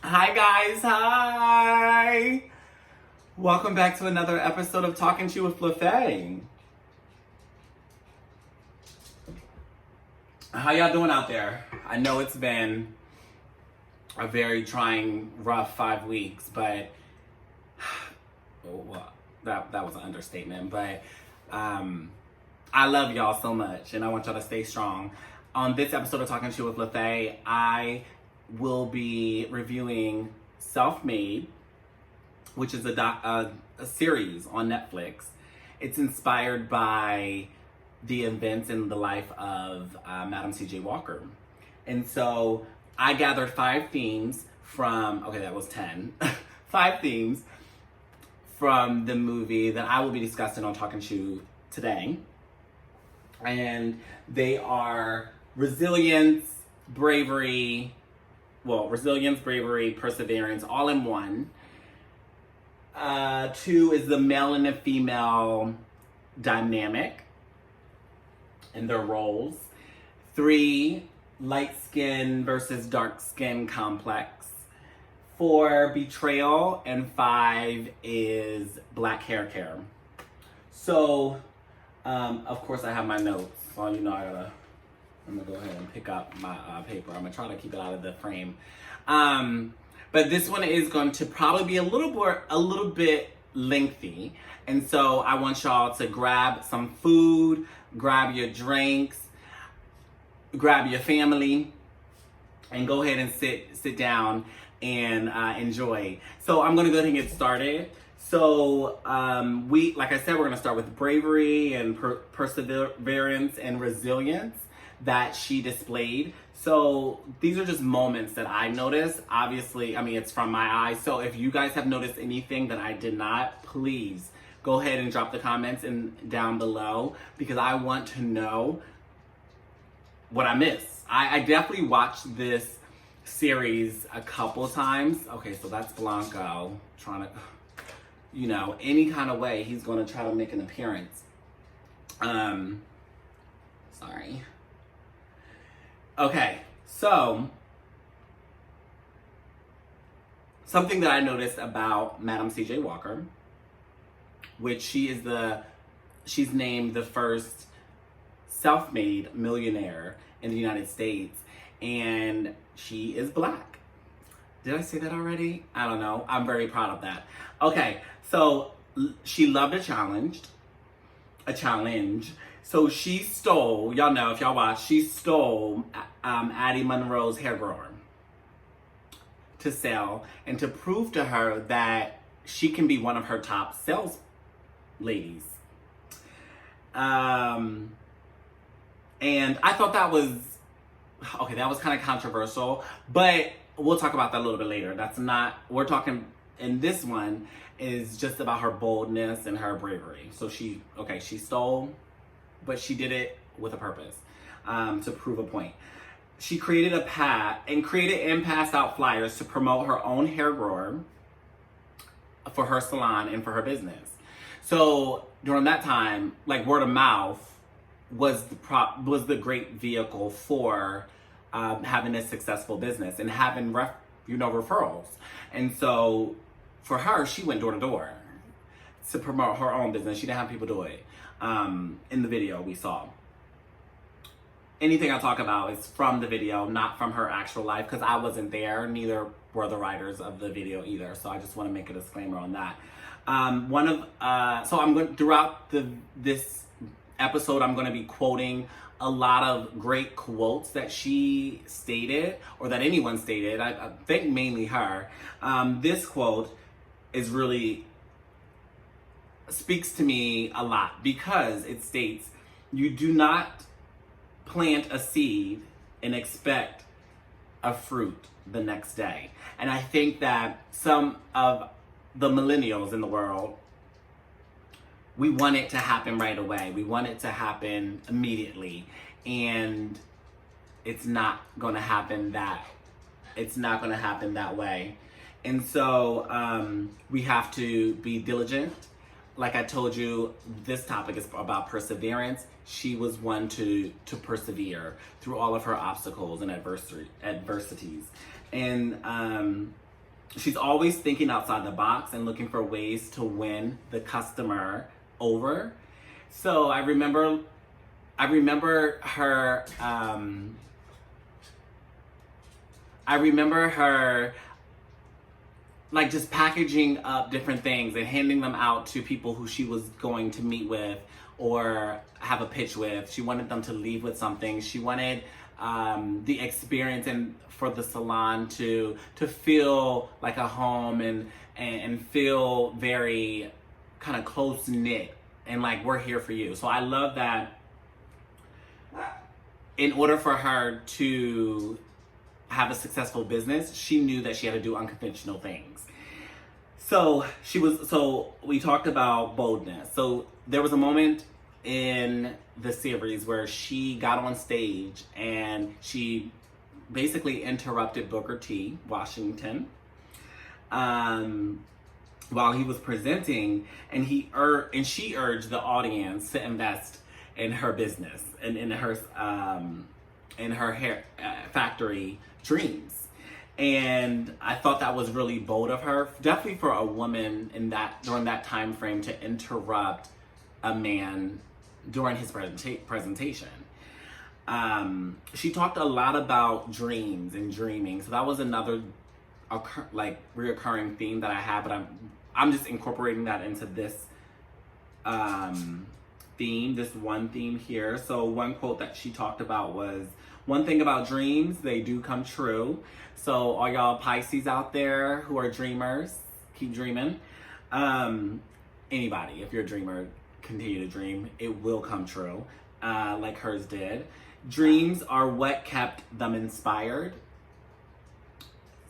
Hi guys, hi! Welcome back to another episode of Talking to You with LeFe. How y'all doing out there? I know it's been a very trying, rough 5 weeks, but well, that was an understatement. But I love y'all so much, and I want y'all to stay strong. On this episode of Talking to You with LeFe, I will be reviewing Self-Made, which is a series on Netflix. It's inspired by the events in the life of Madam C.J. Walker. And so I gathered 5 themes from, okay, that was 10. 5 themes from the movie that I will be discussing on Talking to You today. And they are resilience, bravery, perseverance, all in one. 2 is the male and the female dynamic and their roles. 3, light skin versus dark skin complex. 4, betrayal. And 5 is black hair care. So, of course I have my notes. So, you know, I'm gonna go ahead and pick up my paper. I'm gonna try to keep it out of the frame. But this one is going to probably be a little bit lengthy. And so I want y'all to grab some food, grab your drinks, grab your family, and go ahead and sit down and enjoy. So I'm gonna go ahead and get started. So like I said, we're gonna start with bravery and perseverance and resilience that she displayed. So these are just moments that I noticed. Obviously, I mean, it's from my eyes. So if you guys have noticed anything that I did not, please go ahead and drop the comments down below, because I want to know what I missed. I definitely watched this series a couple times. Okay, so that's Blanco trying to, you know, any kind of way he's going to try to make an appearance. Sorry. Okay, so something that I noticed about Madam C.J. Walker, which she's named the first self-made millionaire in the United States, and she is black. Did I say that already? I don't know. I'm very proud of that. Okay, so she loved a challenge. So she stole, y'all know if y'all watch, she stole Addie Monroe's hair grower to sell and to prove to her that she can be one of her top sales ladies. And I thought that was kind of controversial, but we'll talk about that a little bit later. We're talking in this one is just about her boldness and her bravery. So she stole, but she did it with a purpose, to prove a point. She created and passed out flyers to promote her own hair grower for her salon and for her business. So during that time, like, word of mouth was the great vehicle for having a successful business and having referrals. And so for her, she went door to door to promote her own business. She didn't have people do it. In the video we saw. Anything I talk about is from the video, not from her actual life, because I wasn't there. Neither were the writers of the video either. So I just want to make a disclaimer on that. Throughout this episode, I'm going to be quoting a lot of great quotes that she stated, or that anyone stated. I think mainly her. This quote speaks to me a lot, because it states, "You do not plant a seed and expect a fruit the next day." And I think that some of the millennials in the world, we want it to happen right away. We want it to happen immediately, and it's not going to happen that way. And so we have to be diligent. Like I told you, this topic is about perseverance. She was one to persevere through all of her obstacles and adversities. And she's always thinking outside the box and looking for ways to win the customer over. So I remember her. I remember her like just packaging up different things and handing them out to people who she was going to meet with or have a pitch with. She wanted them to leave with something. She wanted the experience and for the salon to feel like a home and feel very kind of close knit and like we're here for you. So I love that. In order for her to have a successful business, she knew that she had to do unconventional things. So we talked about boldness. So there was a moment in the series where she got on stage and she basically interrupted Booker T. Washington while he was presenting, and she urged the audience to invest in her business and in her hair factory dreams. And I thought that was really bold of her, definitely for a woman during that time frame to interrupt a man during his presentation. She talked a lot about dreams and dreaming, so that was another reoccurring theme that I had, but I'm just incorporating that into this theme, this one theme here. So one quote that she talked about was, "One thing about dreams, they do come true." So all y'all Pisces out there who are dreamers, keep dreaming. Anybody, if you're a dreamer, continue to dream. It will come true, like hers did. Dreams are what kept them inspired.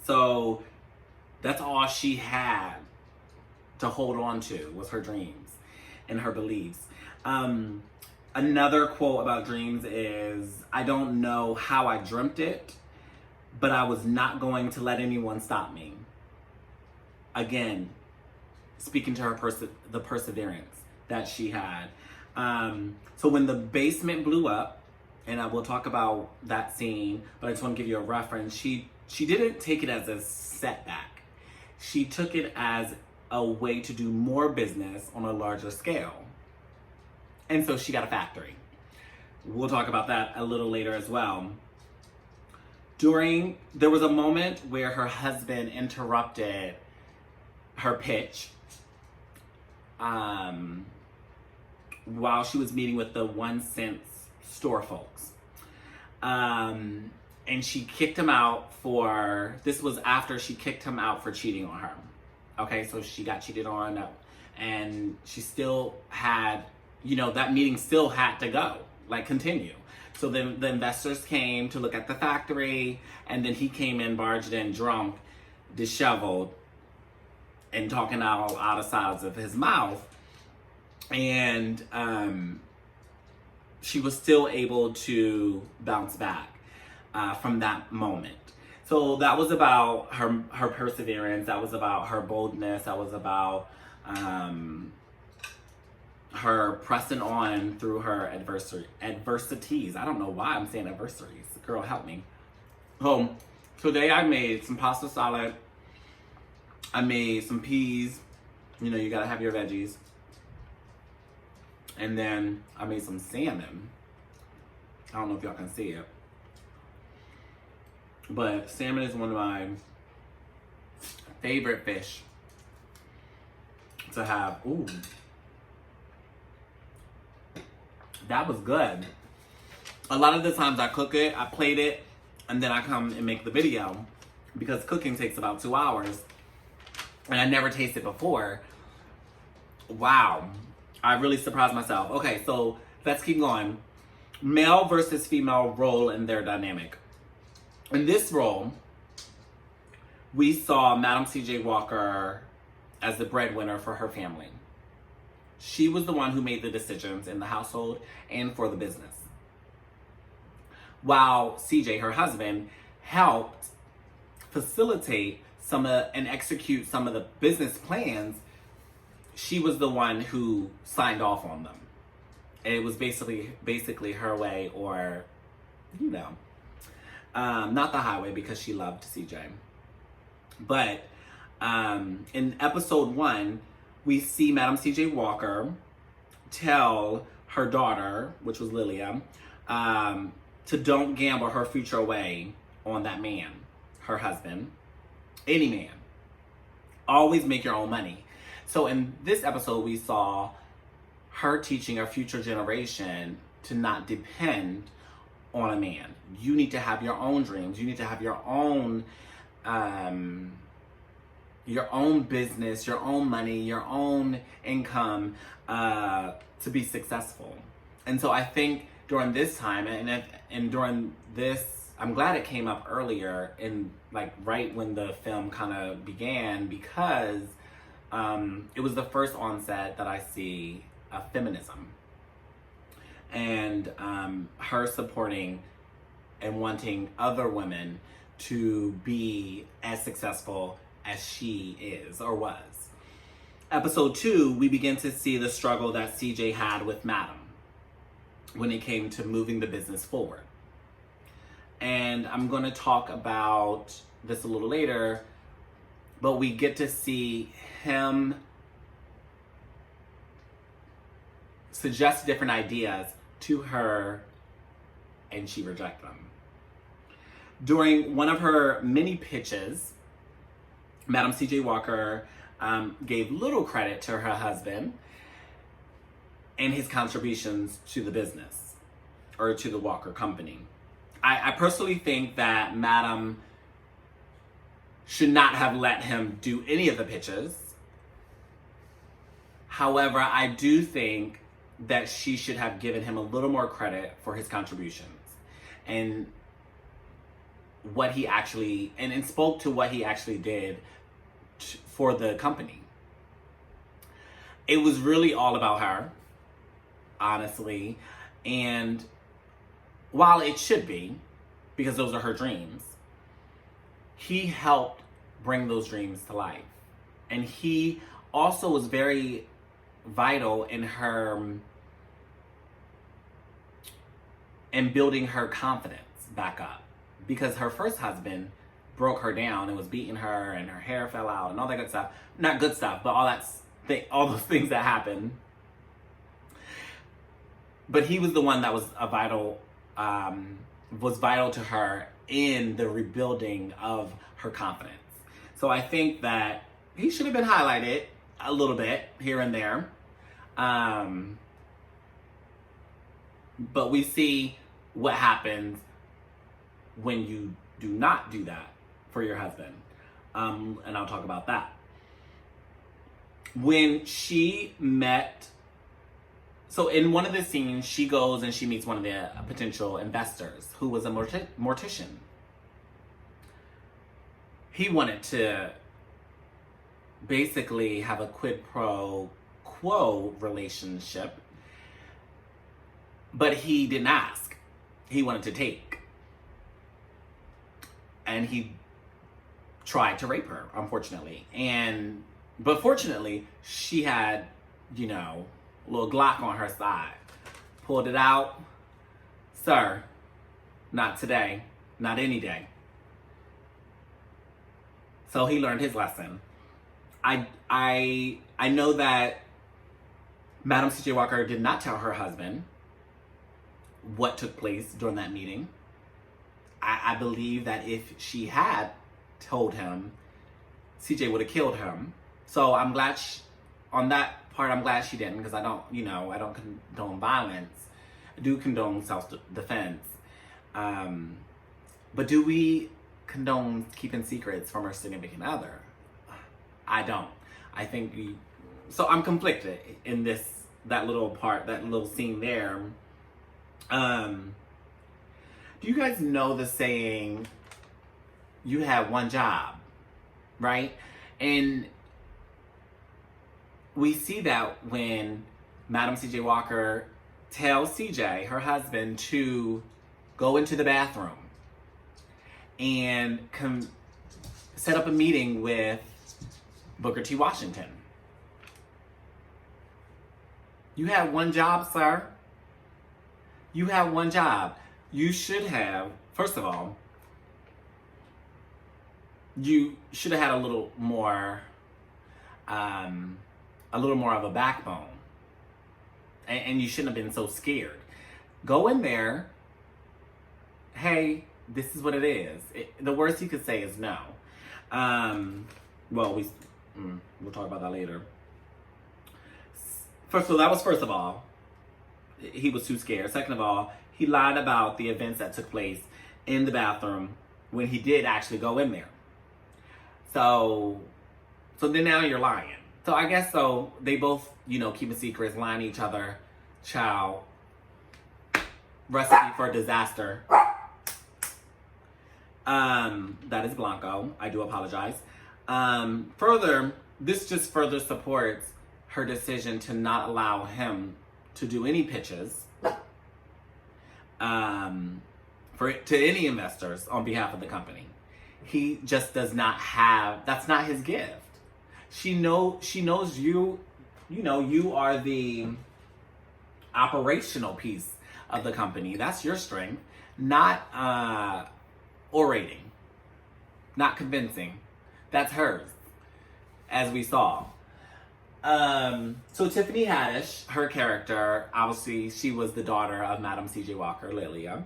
So that's all she had to hold on to was her dreams and her beliefs. Another quote about dreams is, "I don't know how I dreamt it, but I was not going to let anyone stop me." Again, speaking to her the perseverance that she had. So when the basement blew up, and I will talk about that scene, but I just want to give you a reference. She didn't take it as a setback. She took it as a way to do more business on a larger scale. And so she got a factory. We'll talk about that a little later as well. There was a moment where her husband interrupted her pitch while she was meeting with the 1 cent store folks. And she kicked him out this was after she kicked him out for cheating on her. Okay, so she got cheated on, and she still had, that meeting still had to go, continue. So then the investors came to look at the factory, and then he came in, barged in, drunk, disheveled, and talking out of sides of his mouth. And she was still able to bounce back from that moment. So that was about her perseverance. That was about her boldness. That was about her pressing on through her adversities. I don't know why I'm saying adversaries. Girl, help me. Today I made some pasta salad. I made some peas. You gotta have your veggies. And then I made some salmon. I don't know if y'all can see it. But salmon is one of my favorite fish to have. Ooh. That was good. A lot of the times I cook it, I plate it, and then I come and make the video because cooking takes about 2 hours. And I never tasted before. Wow. I really surprised myself. Okay, so let's keep going. Male versus female role in their dynamic. In this role, we saw Madam C.J. Walker as the breadwinner for her family. She was the one who made the decisions in the household and for the business. While CJ, her husband, helped facilitate and execute some of the business plans, she was the one who signed off on them. And it was basically her way, or, not the highway, because she loved CJ. But In episode 1, we see Madam C.J. Walker tell her daughter, which was Lilia, to don't gamble her future away on that man, her husband, any man. Always make your own money. So in this episode, we saw her teaching our future generation to not depend on a man. You need to have your own dreams. You need to have your own business, your own money, your own income to be successful. And so I think during this time and during this, I'm glad it came up earlier in like right when the film kind of began, because it was the first onset that I see of feminism and her supporting and wanting other women to be as successful as she is or was. Episode 2, we begin to see the struggle that CJ had with Madam when it came to moving the business forward. And I'm going to talk about this a little later, but we get to see him suggest different ideas to her, and she rejects them. During one of her mini pitches, Madam C.J. Walker gave little credit to her husband and his contributions to the business, or to the Walker company. I personally think that Madam should not have let him do any of the pitches. However, I do think that she should have given him a little more credit for his contributions and what he actually, and spoke to what he actually did for the company. It was really all about her, honestly, and while it should be, because those are her dreams, he helped bring those dreams to life. And he also was very vital in building her confidence back up. Because her first husband broke her down and was beating her, and her hair fell out and all that good stuff. Not good stuff, but all those things that happened. But he was the one that was vital to her in the rebuilding of her confidence. So I think that he should have been highlighted a little bit here and there. But we see what happens when you do not do that for your husband. And I'll talk about that. When she met, so in one of the scenes, she goes and she meets one of the potential investors who was a mortician. He wanted to basically have a quid pro quo relationship, but he didn't ask. He wanted to take. And he tried to rape her, unfortunately. But fortunately, she had, a little Glock on her side. Pulled it out. Sir, not today. Not any day. So he learned his lesson. I know that Madam C.J. Walker did not tell her husband what took place during that meeting. I believe that if she had told him, CJ would have killed him. So I'm glad on that part, I'm glad she didn't, because I don't condone violence. I do condone self-defense. But do we condone keeping secrets from our significant other? I don't. I think so I'm conflicted in that little scene there. Do you guys know the saying, you have one job, right? And we see that when Madam C.J. Walker tells CJ, her husband, to go into the bathroom and set up a meeting with Booker T. Washington. You have one job, sir. You have one job. You should have, first of all, you should have had a little more of a backbone. And you shouldn't have been so scared. Go in there. Hey, this is what it is. The worst you could say is no. Well, we'll talk about that later. First of all, he was too scared. Second of all, he lied about the events that took place in the bathroom when he did actually go in there. So then now you're lying. So I guess so. They both, keeping secrets, lying to each other. Child. Recipe for disaster. That is Blanco. I do apologize. Further, this just further supports her decision to not allow him to do any pitches to any investors on behalf of the company. He just does not have, that's not his gift. She knows you are the operational piece of the company. That's your strength. Not orating. Not convincing. That's hers, as we saw. So Tiffany Haddish, her character, obviously she was the daughter of Madam C.J. Walker, Lilia.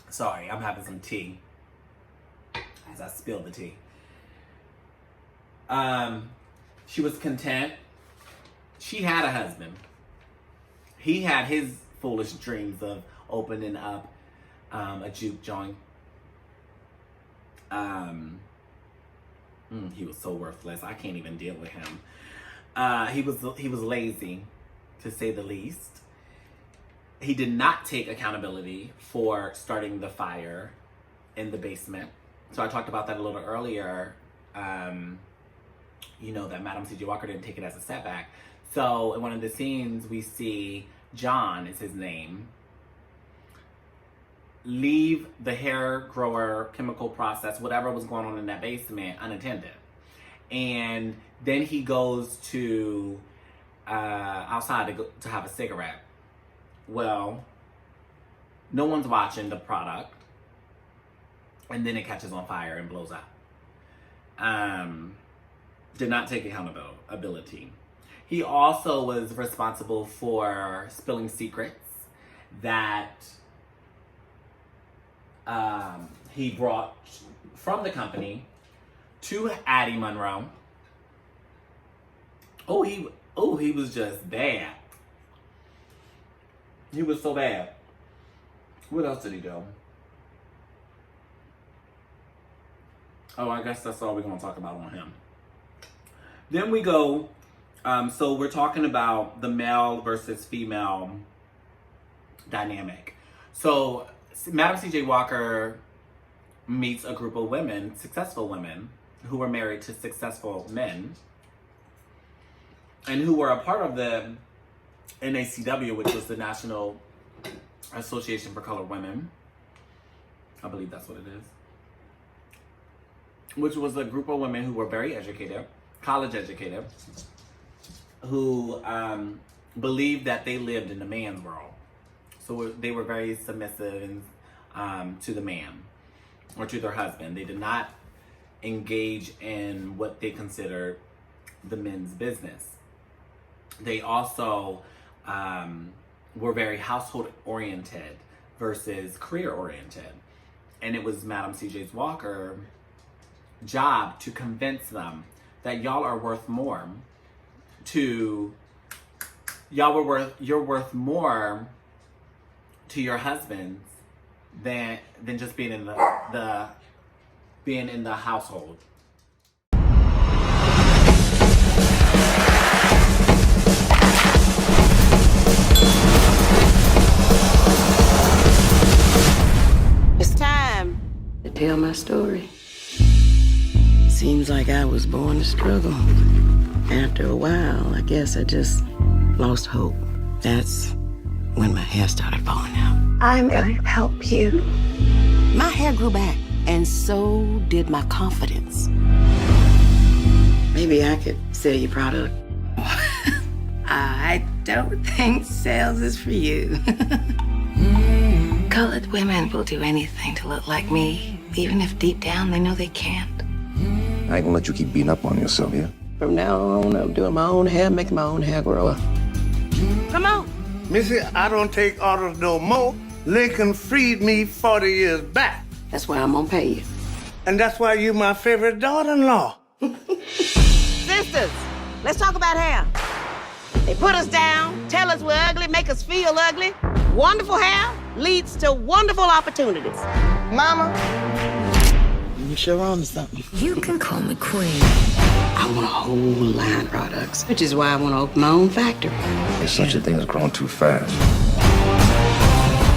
Sorry, I'm having some tea as I spilled the tea. She was content. She had a husband. He had his foolish dreams of opening up a juke joint. He was so worthless. I can't even deal with him. He was lazy, to say the least. He did not take accountability for starting the fire in the basement. So I talked about that a little earlier. That Madam C.J. Walker didn't take it as a setback. So in one of the scenes, we see John is his name. Leave the hair grower chemical process, whatever was going on in that basement, unattended. And then he goes to outside to have a cigarette. Well, no one's watching the product. And then it catches on fire and blows up. Did not take accountability. He also was responsible for spilling secrets that he brought from the company to Addie Monroe. He was just bad. He was so bad. What else did he do? Oh, I guess that's all we're going to talk about on him. Then we go, so we're talking about the male versus female dynamic. So Madam C.J. Walker meets a group of women, successful women, who were married to successful men, and who were a part of the NACW, which was the National Association for Colored Women. I believe that's what it is. Which was a group of women who were very educated, college educated, who believed that they lived in the man's world. So they were very submissive to the man or to their husband. They did not engage in what they considered the men's business. They also were very household oriented versus career oriented. And it was Madam C.J. Walker's job to convince them that y'all are worth more you're worth more to your husbands than just being in the household. It's time to tell my story. Seems like I was born to struggle. After a while, I guess I just lost hope. That's when my hair started falling out. I'm going to help you. My hair grew back, and so did my confidence. Maybe I could sell your product. I don't think sales is for you. Colored women will do anything to look like me, even if deep down they know they can't. I ain't gonna let you keep beating up on yourself, yeah? From now on, I'm doing my own hair, making my own hair grow. Come on. Missy, I don't take orders no more. Lincoln freed me 40 years back. That's why I'm gonna pay you. And that's why you my favorite daughter-in-law. Sisters, let's talk about hair. They put us down, tell us we're ugly, make us feel ugly. Wonderful hair leads to wonderful opportunities. Mama, you sure on to something. You can call me queen. I want a whole line of products, which is why I want to open my own factory. There's such a thing as growing too fast.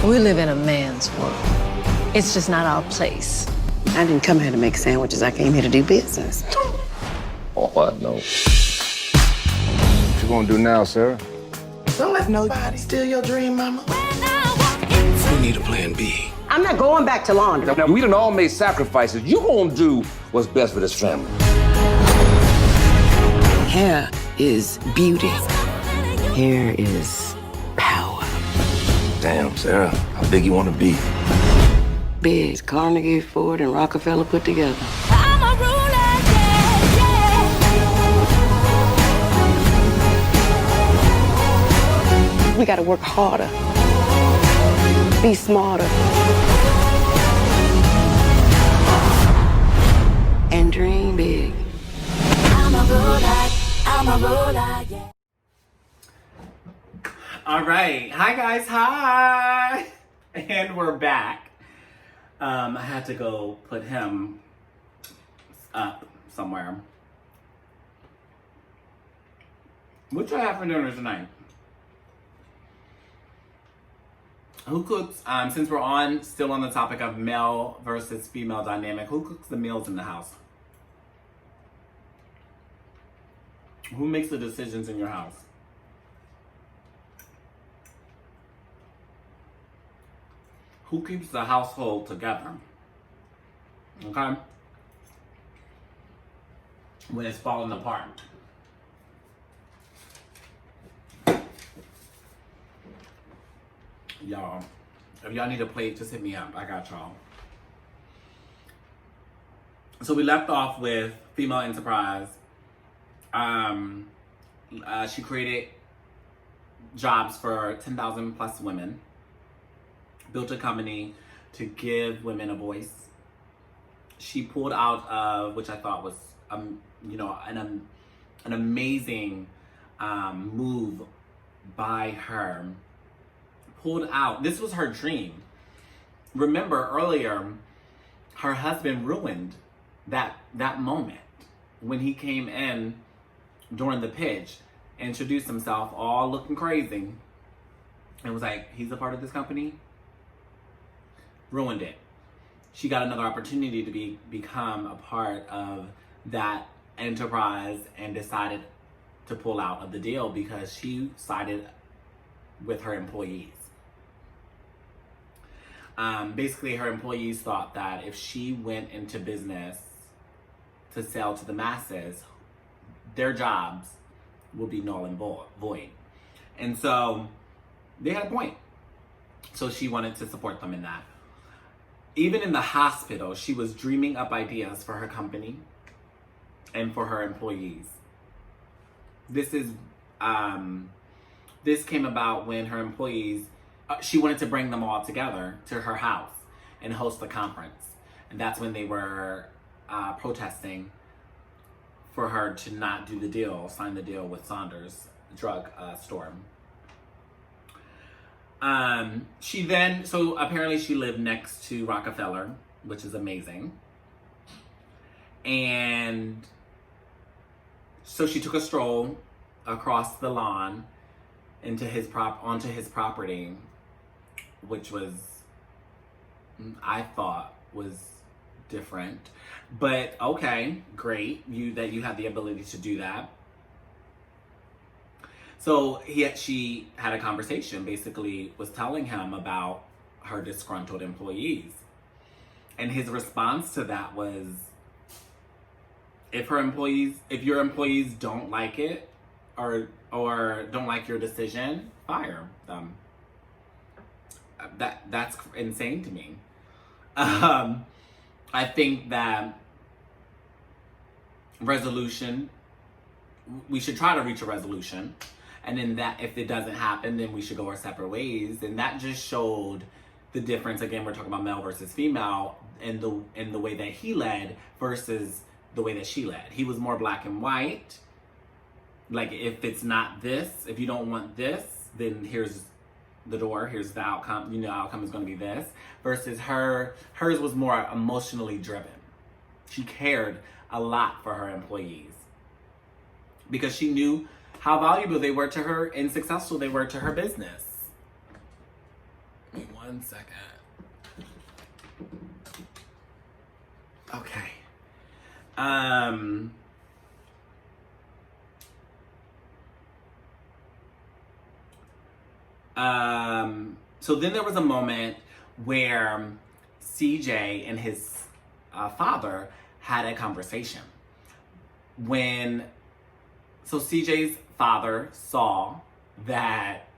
We live in a man's world. It's just not our place. I didn't come here to make sandwiches. I came here to do business. Oh, I know. What you gonna do now, Sarah? Don't let nobody steal your dream, mama. We need a plan B. I'm not going back to laundry. Now, we done all made sacrifices. You gonna do what's best for this family. Hair is beauty. Hair is power. Damn, Sarah, how big you wanna be? Big. Carnegie, Ford, and Rockefeller put together. I'm a ruler, yeah, yeah. We gotta work harder. Be smarter. And dream big. I'm a ruler, yeah. All right. Hi, guys. Hi. And we're back. I had to go put him up somewhere. What y'all have for dinner tonight? Who cooks, since we're still on the topic of male versus female dynamic, who cooks the meals in the house? Who makes the decisions in your house? Who keeps the household together? Okay? When it's falling apart. Y'all, if y'all need a plate, just hit me up. I got y'all. So we left off with female enterprise. She created jobs for 10,000 plus women. Built a company to give women a voice. She pulled out of, which I thought was, an amazing move by her. Pulled out. This was her dream. Remember earlier, her husband ruined that moment when he came in during the pitch, introduced himself, all looking crazy, and was like, "He's a part of this company." Ruined it. She got another opportunity to become a part of that enterprise and decided to pull out of the deal because she sided with her employees. Basically, her employees thought that if she went into business to sell to the masses, their jobs would be null and void. And so they had a point. So she wanted to support them in that. Even in the hospital, she was dreaming up ideas for her company and for her employees. This came about when her employees, she wanted to bring them all together to her house and host a conference. And that's when they were protesting for her to not do the deal, sign the deal with Saunders drug store. So apparently she lived next to Rockefeller, which is amazing. And so she took a stroll across the lawn onto his property, which was, I thought was different, but okay, great. That you had the ability to do that. So she had a conversation, basically was telling him about her disgruntled employees. And his response to that was, if your employees don't like it or don't like your decision, fire them. that's insane to me. I think that we should try to reach a resolution. And then that, if it doesn't happen, then we should go our separate ways. And that just showed the difference. Again, we're talking about male versus female in the way that he led versus the way that she led. He was more black and white. Like, if it's not this, if you don't want this, then here's the door, here's the outcome. You know, outcome is going to be this. Versus hers was more emotionally driven. She cared a lot for her employees because she knew how valuable they were to her and successful they were to her business. Wait 1 second. Okay. So then there was a moment where CJ and his father had a conversation. So CJ's father saw that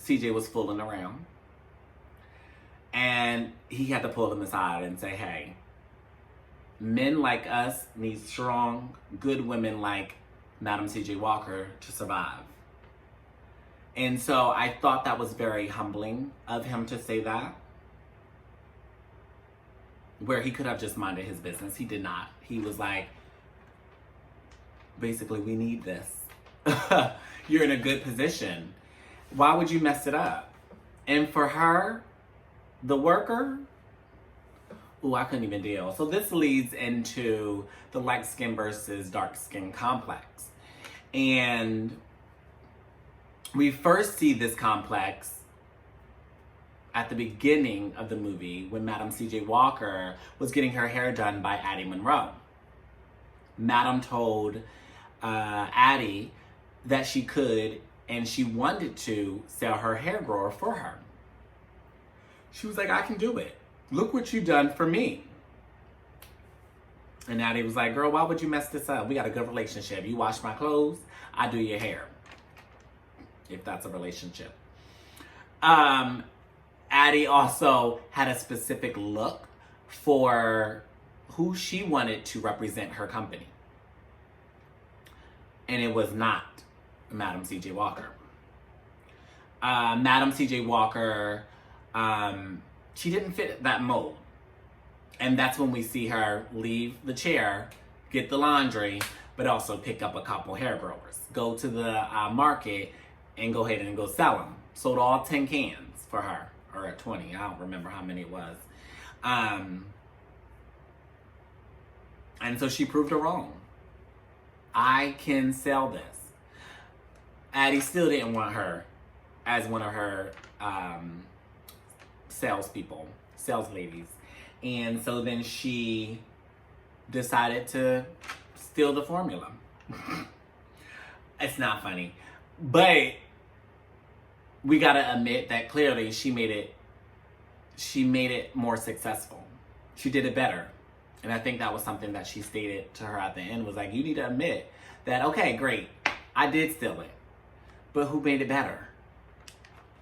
CJ was fooling around, and he had to pull him aside and say, hey, men like us need strong, good women like Madam CJ Walker to survive. And so I thought that was very humbling of him to say that, where he could have just minded his business. He did not. He was like, basically, we need this. You're in a good position. Why would you mess it up? And for her, the worker, I couldn't even deal. So this leads into the light skin versus dark skin complex. And we first see this complex at the beginning of the movie when Madam CJ Walker was getting her hair done by Addie Monroe. Madam told Addie that she could and she wanted to sell her hair grower for her. She was like, I can do it. Look what you done for me. And Addie was like, girl, why would you mess this up? We got a good relationship. You wash my clothes, I do your hair. If that's a relationship. Addie also had a specific look for who she wanted to represent her company. And it was not Madam CJ Walker. Madam CJ Walker, she didn't fit that mold. And that's when we see her leave the chair, get the laundry, but also pick up a couple hair growers. Go to the market and go ahead and go sell them. Sold all 10 cans for her, or 20, I don't remember how many it was. And so she proved her wrong. I can sell this. Addie still didn't want her as one of her sales ladies. And so then she decided to steal the formula. It's not funny. But we gotta admit that clearly she made it more successful. She did it better. And I think that was something that she stated to her at the end, was like, you need to admit that, okay, great, I did steal it. But who made it better?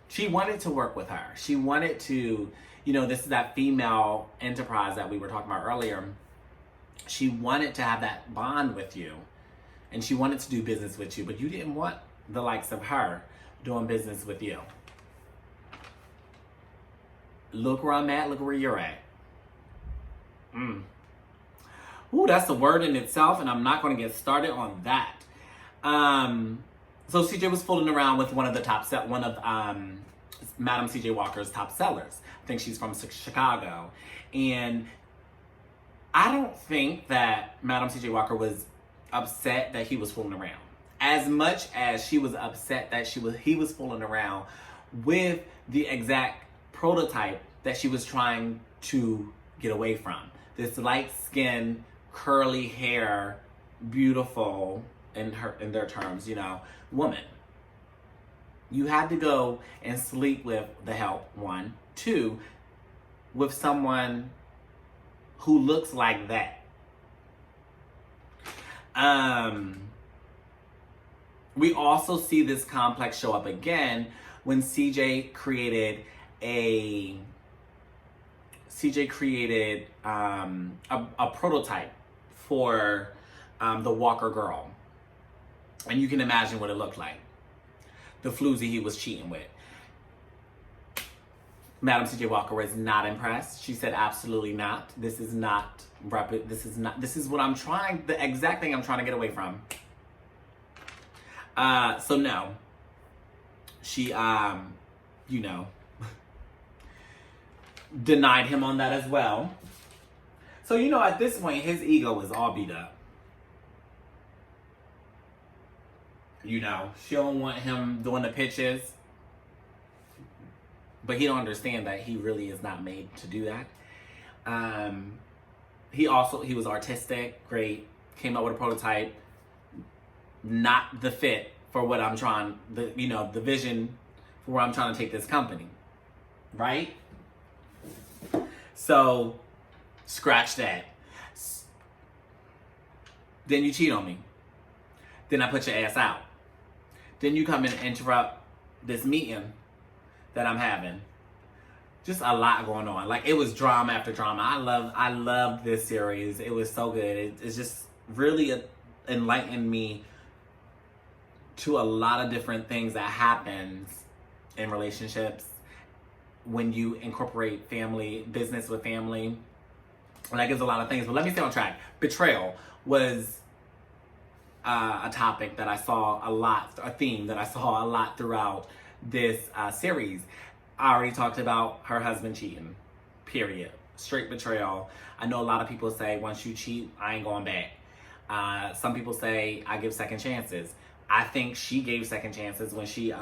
She wanted to work with her. She wanted to, this is that female enterprise that we were talking about earlier. She wanted to have that bond with you. And she wanted to do business with you, but you didn't want the likes of her doing business with you. Look where I'm at, look where you're at. Ooh, that's a word in itself, and I'm not going to get started on that. So CJ was fooling around with one of Madam CJ Walker's top sellers. I think she's from Chicago. And I don't think that Madam CJ Walker was upset that he was fooling around, as much as she was upset that he was fooling around with the exact prototype that she was trying to get away from. This light skin, curly hair, beautiful in their terms, woman. You had to go and sleep with the help, 1. 2, with someone who looks like that. We also see this complex show up again when CJ created CJ created a prototype for the Walker girl. And you can imagine what it looked like. The floozy he was cheating with. Madam CJ Walker was not impressed. She said, absolutely not. This is what I'm trying, the exact thing I'm trying to get away from. So no. She, you know, denied him on that as well. So, you know, at this point, his ego is all beat up. You know, she don't want him doing the pitches. But he don't understand that he really is not made to do that. He was artistic, great, came up with a prototype, not the fit for what I'm trying, the vision for where I'm trying to take this company, right? So, scratch that. Then you cheat on me. Then I put your ass out. Then you come and interrupt this meeting that I'm having. Just a lot going on. Like, it was drama after drama. I loved this series. It was so good. It's just really enlightened me to a lot of different things that happens in relationships when you incorporate family, business with family. And that gives a lot of things. But let me stay on track. Betrayal was a topic that I saw a lot, a theme that I saw a lot throughout this series. I already talked about her husband cheating, period. Straight betrayal. I know a lot of people say, once you cheat, I ain't going back. Some people say, I give second chances. I think she gave second chances when she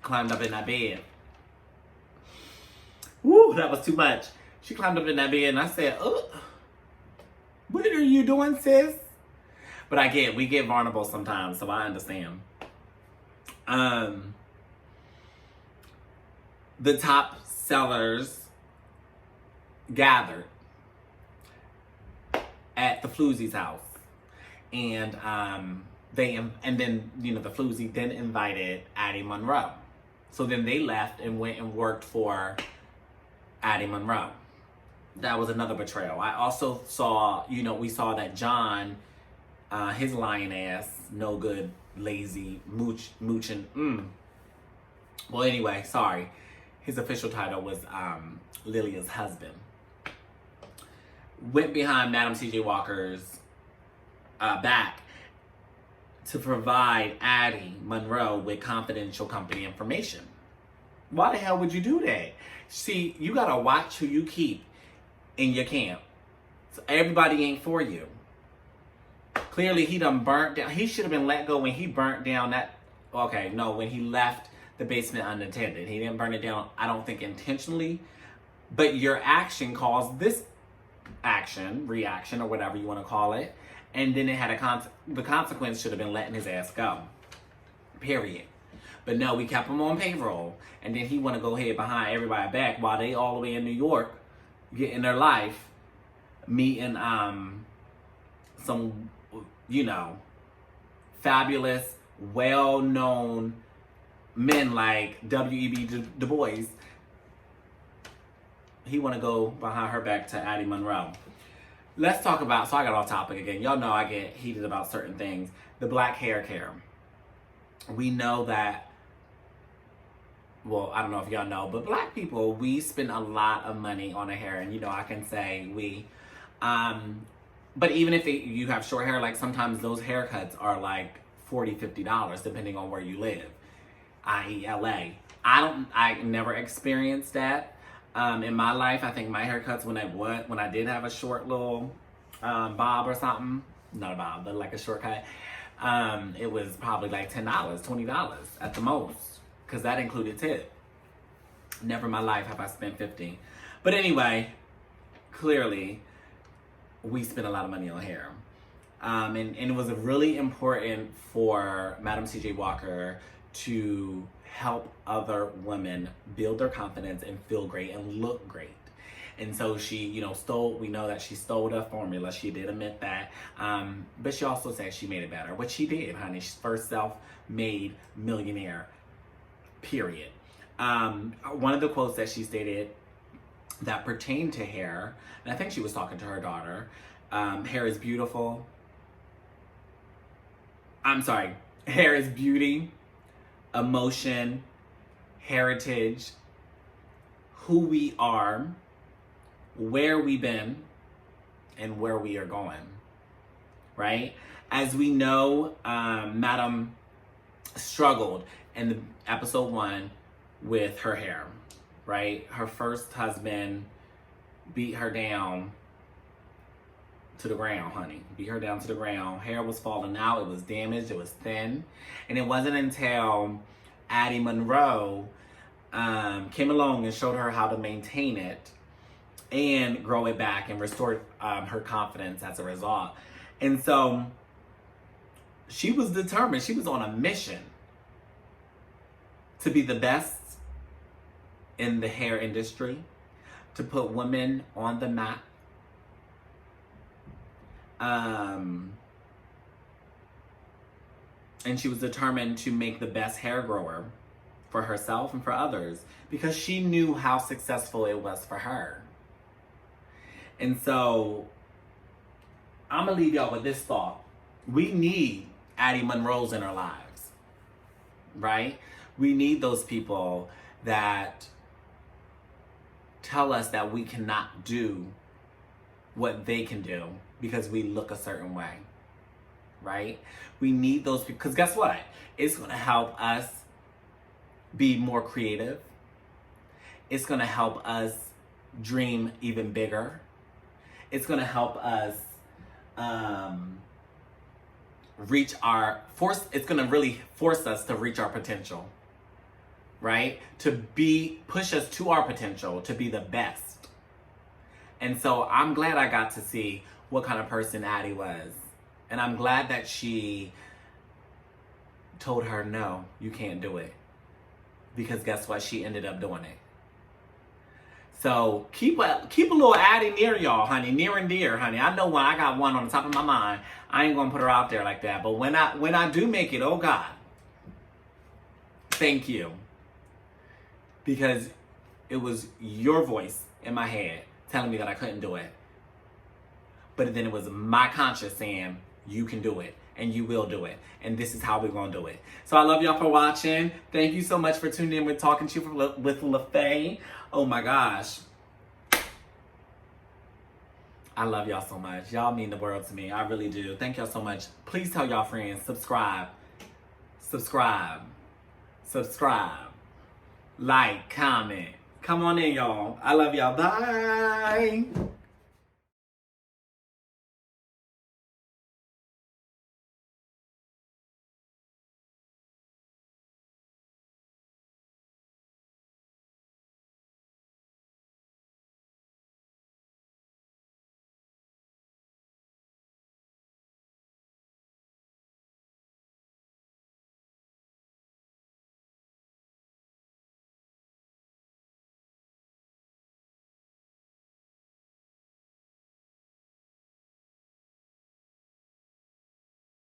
climbed up in that bed. Woo, that was too much. She climbed up in that bed and I said, oh, what are you doing, sis? But we get vulnerable sometimes, so I understand. The top sellers gathered at the Floozy's house. And then the Floozy then invited Addie Monroe. So then they left and went and worked for Addie Monroe. That was another betrayal. I also saw, we saw that John, his lying ass, no good, lazy, mooching. Well, anyway, sorry. His official title was Lilia's husband. Went behind Madam CJ Walker's back to provide Addie Monroe with confidential company information. Why the hell would you do that? See, you gotta watch who you keep in your camp. So everybody ain't for you. Clearly, he done burnt down. He should have been let go when he burnt down that. Okay, no, when he left the basement unattended. He didn't burn it down, I don't think intentionally. But your action caused this reaction, or whatever you want to call it. And then it had the consequence should have been letting his ass go. Period. But no, we kept him on payroll. And then he want to go ahead behind everybody back while they all the way in New York getting their life, meeting some, fabulous, well-known men like W.E.B. Du Bois. He want to go behind her back to Addie Monroe. Let's talk about, so I got off topic again. Y'all know I get heated about certain things. The black hair care. We know that, well, I don't know if y'all know, but black people, we spend a lot of money on our hair. And, I can say we. But even if you have short hair, like sometimes those haircuts are like $40, $50, depending on where you live, i.e. LA. I never experienced that. In my life, I think my haircuts when I did have a short little bob or something, not a bob, but like a shortcut, it was probably like $10, $20 at the most, because that included tip. Never in my life have I spent $50. But anyway, clearly, we spent a lot of money on hair. And it was really important for Madam CJ Walker to help other women build their confidence and feel great and look great. And so she, we know that she stole the formula. She did admit that. But she also said she made it better, which she did, honey. She's first self-made millionaire, period. One of the quotes that she stated that pertained to hair, and I think she was talking to her daughter, hair is beautiful. I'm sorry, hair is beauty, emotion, heritage, who we are, where we've been, and where we are going, right? As we know, Madam struggled in the episode 1 with her hair, right? Her first husband beat her down to the ground, honey. Beat her down to the ground. Hair was falling out. It was damaged. It was thin. And it wasn't until Addie Monroe came along and showed her how to maintain it and grow it back and restore her confidence as a result. And so she was determined. She was on a mission to be the best in the hair industry, to put women on the map. And she was determined to make the best hair grower for herself and for others because she knew how successful it was for her. And so I'm gonna leave y'all with this thought. We need Addie Monroes in our lives, right? We need those people that tell us that we cannot do what they can do because we look a certain way, right? We need those people, because guess what? It's gonna help us be more creative. It's gonna help us dream even bigger. It's gonna help us it's gonna really force us to reach our potential, right? Push us to our potential, to be the best. And so I'm glad I got to see what kind of person Addie was. And I'm glad that she told her, no, you can't do it. Because guess what? She ended up doing it. So keep a little Addie near y'all, honey. Near and dear, honey. I know when I got one on the top of my mind, I ain't gonna put her out there like that. But when I do make it, oh God, thank you. Because it was your voice in my head telling me that I couldn't do it. But then it was my conscience saying, you can do it. And you will do it. And this is how we're going to do it. So I love y'all for watching. Thank you so much for tuning in with Talking to You with LeFe. Oh my gosh. I love y'all so much. Y'all mean the world to me. I really do. Thank y'all so much. Please tell y'all friends. Subscribe. Like, comment. Come on in, y'all. I love y'all. Bye.